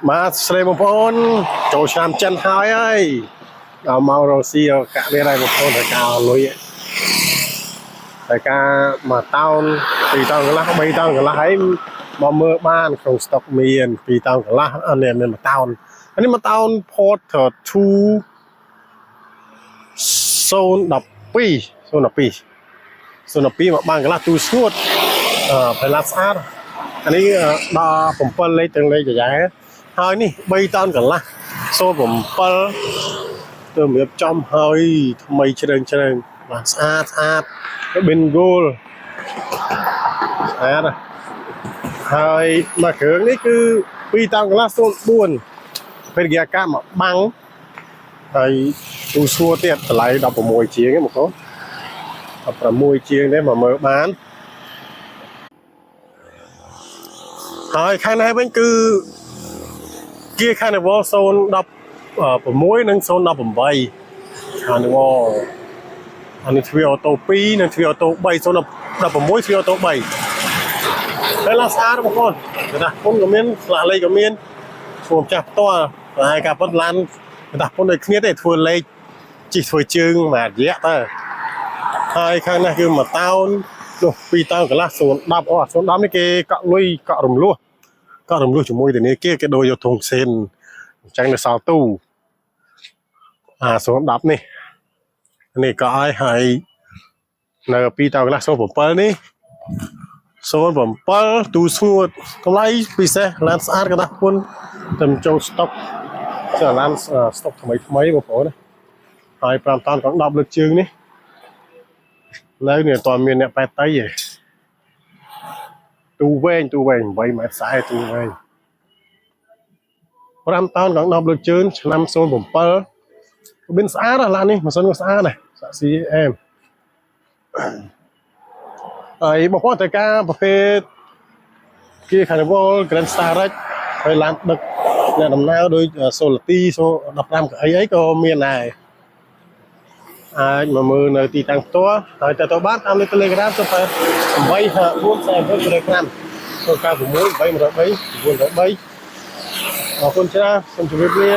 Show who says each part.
Speaker 1: mà xem một con chỗ làm chân hai ấy đào màu rồi xìu cả bên này một con phải cào lùi phải ca mà tao vì tao cái lá bay tao cái lá ấy mà mưa ban không stop miền vì tao cái lá anh em mà tao anh mà tao Porter two zone đập pi zone đập pi zone đập pi mà ban cái lá tu suốt phải lá sát anh ấy đoผมเปิ้ลเลยตึงเลยจะย้ายเฮ้ยนี่ใบตอนกันละโซ่ผมเปิ้ลตัวเหมือนจอมเฮ้ยทำไมเชิงมาสะอาดก็เป็นโกลสะอาดเฮ้ยมาเขิงนี่คือปีตอนกันละโซ่บ้วนเป็นเกียร์ก้ามบังเฮ้ยตูชัวเตี้ยไหลดับผมมวยเชียงไงมั้งเขาดับมวยเชียงได้มาเมื่อบ้านហើយខាងនេះវិញគឺkiaខាងនេះវ៉016និង018ខាងនេះវ៉អានេះទ្វារអូតូ2និងទ្វារអូតូ3 016ទ្វារអូតូ3ហើយឡាស្អាតបងប្អូនគេថាពុនក៏មានស្លាកលេខក៏មានព្រមចាស់ផ្ទាល់ហើយការពុនឡានគេថាពុនដូចគ្នាទេធ្វើលេខជីធ្វើជើងមួយរយៈទៅហើយខាងនេះគឺ1តោននោះ2តោនកន្លះ010នេះគេកក់លុយកក់រំលោះជាមួយទៅនេះគេដូរយកធុងសេនអញ្ចឹងនៅសល់ទូ010នេះក៏ឲ្យហើយនៅ2តោនកន្លះ07នេះ07ទូស្ងួតតម្លៃពិសេសឡានស្អាតក៏ដាក់ពុនតែចូលស្តុកចាឡានស្តុកថ្មីបងប្អូនណាហើយ5តោនកង10លើកជើងនេះនៅនេះអត់មានអ្នកប៉ែតៃទេទូវែង8ម៉ែត្រ40ទូវែង5តោនកង10លើកជើងឆ្នាំ07ក៏មានស្អាតឡាននេះម៉ាស៊ីនក៏ស្អាតដែរសាក់ CM ហើយបងប្អូនតែការប្រភេទ Kia Carnival Grand Star Rex ហើយឡានដឹកអ្នកដំណើរដូច Solati 15អីក៏មានដែរអាចមកមើលនៅទីតាំងផ្ទាល់ហើយទៅបានតាមលេខ Telegram ទៅ8 440 Telegram ចូល96 803 903អរគុណច្រើនសូមជម្រាបលា